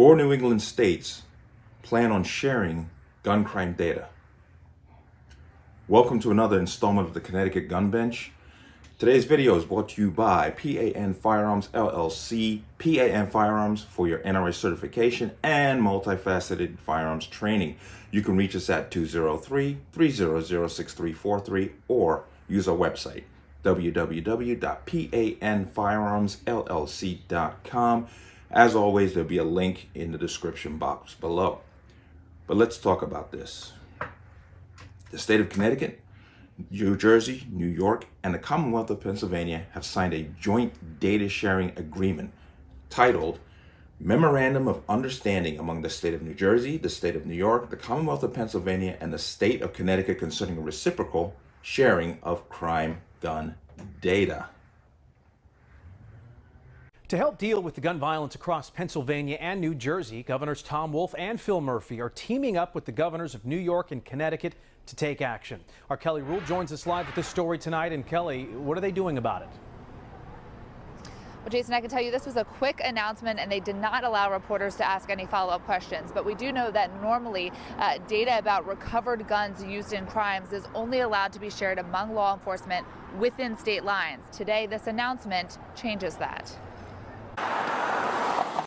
4 New England states plan on sharing gun crime data. Welcome to another installment of the Connecticut Gun Bench. Today's video is brought to you by P.A.N. Firearms LLC, P.A.N. Firearms for your NRA certification and multifaceted firearms training. You can reach us at 203-300-6343 or use our website, www.panfirearmsllc.com. As always, there'll be a link in the description box below. But let's talk about this. The state of Connecticut, New Jersey, New York, and the Commonwealth of Pennsylvania have signed a joint data sharing agreement titled Memorandum of Understanding among the state of New Jersey, the state of New York, the Commonwealth of Pennsylvania, and the state of Connecticut concerning reciprocal sharing of crime gun data. To help deal with the gun violence across Pennsylvania and New Jersey, Governors Tom Wolf and Phil Murphy are teaming up with the governors of New York and Connecticut to take action. Our Kelly Rule joins us live with this story tonight. And Kelly, what are they doing about it? Well, Jason, I can tell you this was a quick announcement and they did not allow reporters to ask any follow-up questions. But we do know that normally data about recovered guns used in crimes is only allowed to be shared among law enforcement within state lines. Today, this announcement changes that.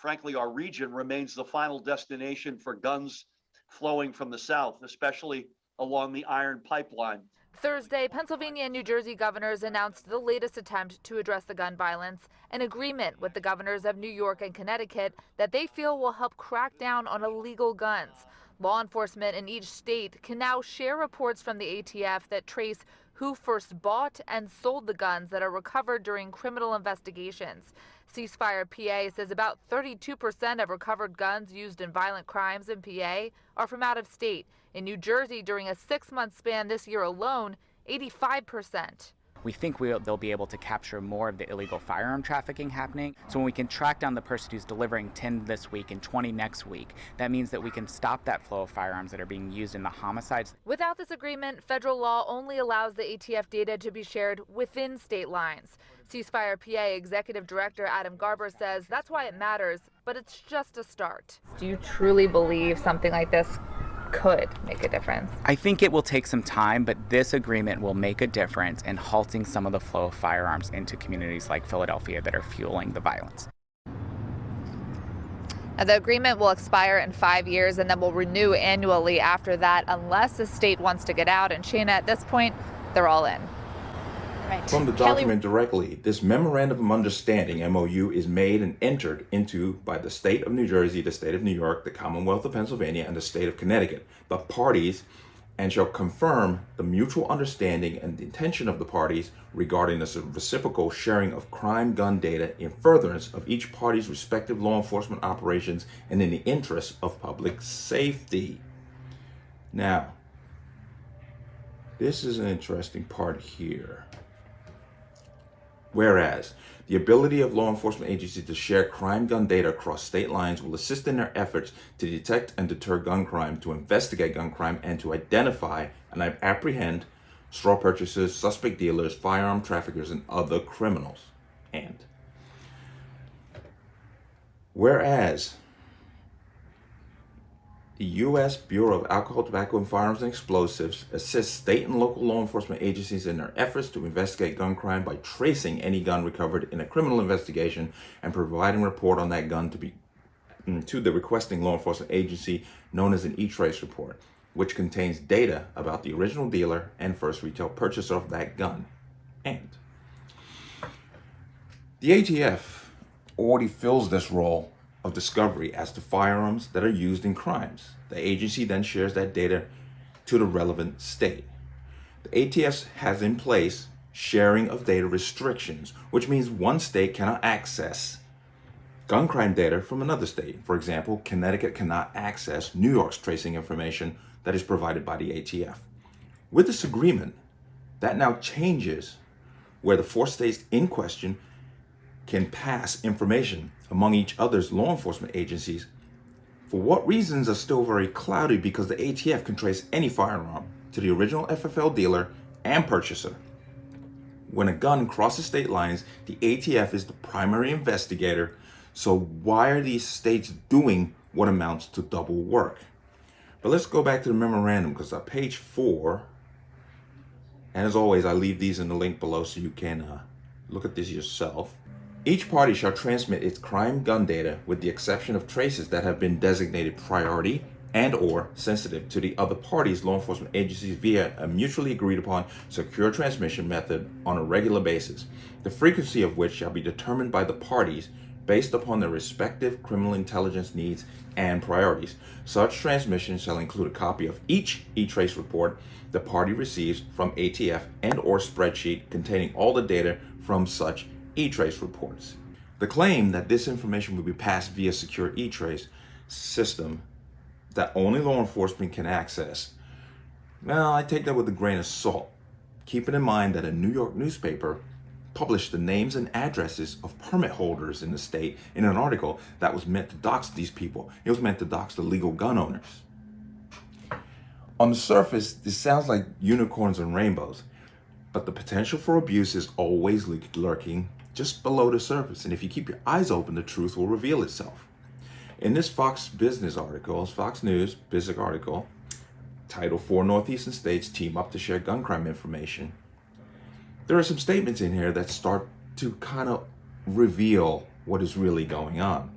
Frankly, our region remains the final destination for guns flowing from the south, especially along the iron pipeline. Thursday, Pennsylvania and New Jersey governors announced the latest attempt to address the gun violence, an agreement with the governors of New York and Connecticut that they feel will help crack down on illegal guns. Law enforcement in each state can now share reports from the ATF that trace who first bought and sold the guns that are recovered during criminal investigations. Ceasefire PA says about 32% of recovered guns used in violent crimes in PA are from out of state. In New Jersey, during a 6-month span this year alone, 85%. We think they'll be able to capture more of the illegal firearm trafficking happening. So when we can track down the person who's delivering 10 this week and 20 next week, that means that we can stop that flow of firearms that are being used in the homicides. Without this agreement, federal law only allows the ATF data to be shared within state lines. Ceasefire PA Executive Director Adam Garber says that's why it matters, but it's just a start. Do you truly believe something like this could make a difference? I think it will take some time, but this agreement will make a difference in halting some of the flow of firearms into communities like Philadelphia that are fueling the violence. Now, the agreement will expire in 5 years and then will renew annually after that unless the state wants to get out. And Shana, at this point, they're all in. Right. From the document directly, this Memorandum of Understanding, MOU, is made and entered into by the state of New Jersey, the state of New York, the Commonwealth of Pennsylvania, and the state of Connecticut, the parties, and shall confirm the mutual understanding and the intention of the parties regarding the reciprocal sharing of crime gun data in furtherance of each party's respective law enforcement operations and in the interest of public safety. Now, this is an interesting part here. Whereas, the ability of law enforcement agencies to share crime gun data across state lines will assist in their efforts to detect and deter gun crime, to investigate gun crime, and to identify and apprehend straw purchasers, suspect dealers, firearm traffickers, and other criminals. And whereas, the U.S. Bureau of Alcohol, Tobacco, and Firearms and Explosives assists state and local law enforcement agencies in their efforts to investigate gun crime by tracing any gun recovered in a criminal investigation and providing a report on that gun to the requesting law enforcement agency, known as an e-trace report, which contains data about the original dealer and first retail purchaser of that gun. And the ATF already fills this role of discovery as to firearms that are used in crimes. The agency then shares that data to the relevant state. The ATF has in place sharing of data restrictions, which means one state cannot access gun crime data from another state. For example, Connecticut cannot access New York's tracing information that is provided by the ATF. With this agreement, that now changes where the 4 states in question can pass information among each other's law enforcement agencies. For what reasons are still very cloudy, because the ATF can trace any firearm to the original FFL dealer and purchaser. When a gun crosses state lines, the ATF is the primary investigator. So why are these states doing what amounts to double work. But let's go back to the memorandum, because on page 4, and as always, I leave these in the link below so you can look at this yourself. Each party shall transmit its crime gun data with the exception of traces that have been designated priority and or sensitive to the other party's law enforcement agencies via a mutually agreed upon secure transmission method on a regular basis, the frequency of which shall be determined by the parties based upon their respective criminal intelligence needs and priorities. Such transmission shall include a copy of each e-trace report the party receives from ATF and or spreadsheet containing all the data from such e-trace reports. The claim that this information will be passed via secure e-trace system that only law enforcement can access, well, I take that with a grain of salt, keeping in mind that a New York newspaper published the names and addresses of permit holders in the state in an article that was meant to dox these people. It was meant to dox the legal gun owners. On the surface, this sounds like unicorns and rainbows, but the potential for abuse is always lurking just below the surface. And if you keep your eyes open, the truth will reveal itself. In this Fox Business article, Fox News business article, titled 4 Northeastern States Team Up to Share Gun Crime Information, there are some statements in here that start to kind of reveal what is really going on.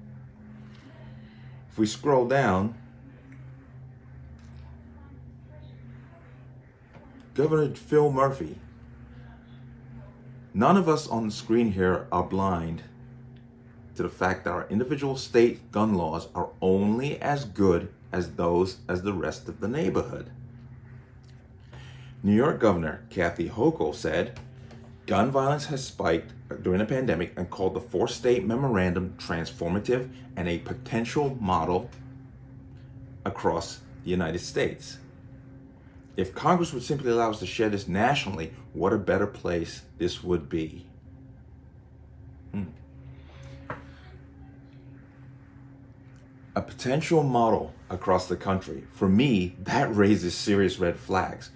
If we scroll down, Governor Phil Murphy. None of us on the screen here are blind to the fact that our individual state gun laws are only as good as those as the rest of the neighborhood. New York Governor Kathy Hochul said, gun violence has spiked during the pandemic and called the 4-state memorandum transformative and a potential model across the United States. If Congress would simply allow us to share this nationally, what a better place this would be. A potential model across the country. For me, that raises serious red flags.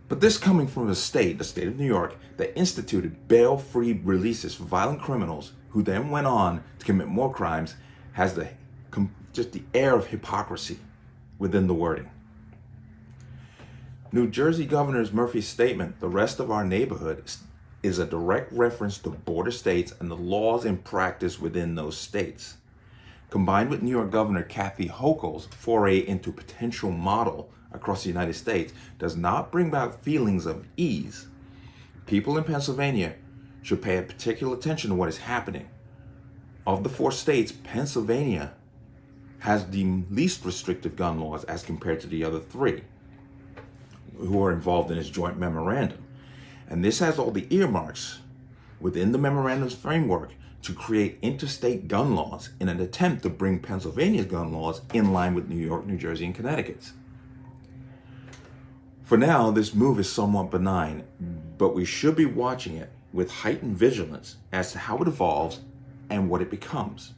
But this coming from the state of New York, that instituted bail-free releases for violent criminals who then went on to commit more crimes, has just the air of hypocrisy within the wording. New Jersey Governor Murphy's statement, the rest of our neighborhood, is a direct reference to border states and the laws in practice within those states. Combined with New York Governor Kathy Hochul's foray into potential model across the United States, does not bring about feelings of ease. People in Pennsylvania should pay particular attention to what is happening. Of the 4 states, Pennsylvania has the least restrictive gun laws as compared to the other 3 who are involved in this joint memorandum. And this has all the earmarks within the memorandum's framework to create interstate gun laws in an attempt to bring Pennsylvania's gun laws in line with New York, New Jersey, and Connecticut's. For now, this move is somewhat benign, but we should be watching it with heightened vigilance as to how it evolves and what it becomes.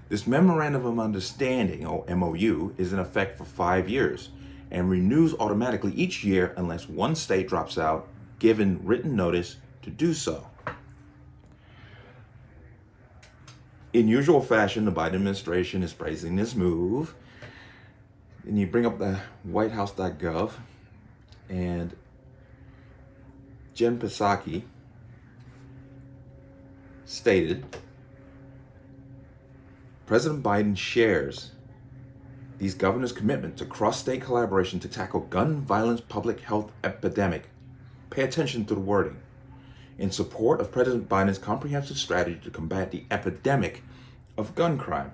This Memorandum of Understanding, or MOU, is in effect for 5 years and renews automatically each year unless one state drops out, given written notice to do so. In usual fashion, the Biden administration is praising this move. And you bring up the House.gov, and Jen Psaki stated, President Biden shares these governors' commitment to cross-state collaboration to tackle gun violence public health epidemic. Pay attention to the wording. In support of President Biden's comprehensive strategy to combat the epidemic of gun crime.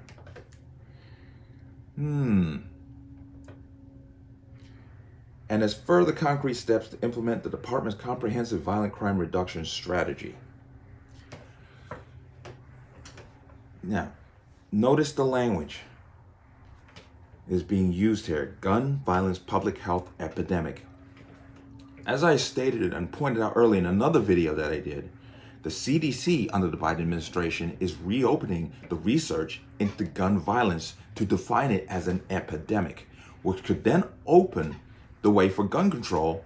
And as further concrete steps to implement the department's comprehensive violent crime reduction strategy. Now, notice the language is being used here. Gun violence public health epidemic. As I stated and pointed out earlier in another video that I did, the CDC under the Biden administration is reopening the research into gun violence to define it as an epidemic, which could then open the way for gun control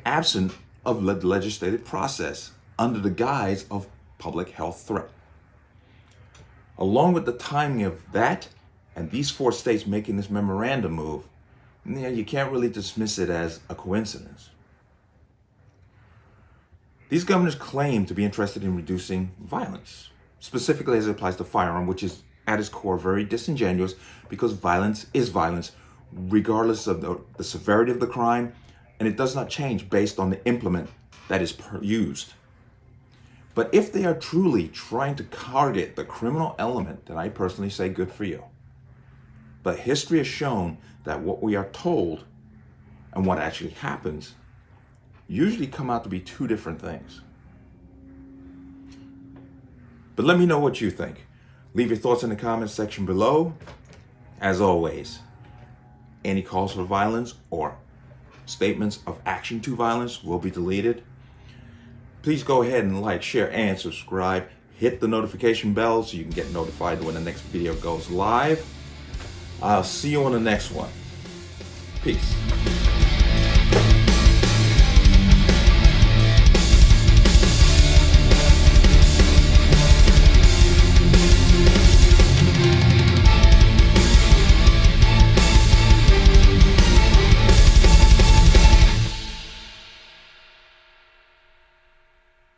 absent of the legislative process under the guise of public health threat. along with the timing of that and these 4 states making this memorandum move, you can't really dismiss it as a coincidence. These governors claim to be interested in reducing violence, specifically as it applies to firearm, which is at its core very disingenuous because violence is violence, regardless of the severity of the crime, and it does not change based on the implement that is used. But if they are truly trying to target the criminal element, then I personally say good for you. But history has shown that what we are told and what actually happens usually come out to be 2 different things. But let me know what you think. Leave your thoughts in the comments section below. As always, any calls for violence or statements of action to violence will be deleted. Please go ahead and like, share, and subscribe. Hit the notification bell so you can get notified when the next video goes live. I'll see you on the next one. Peace.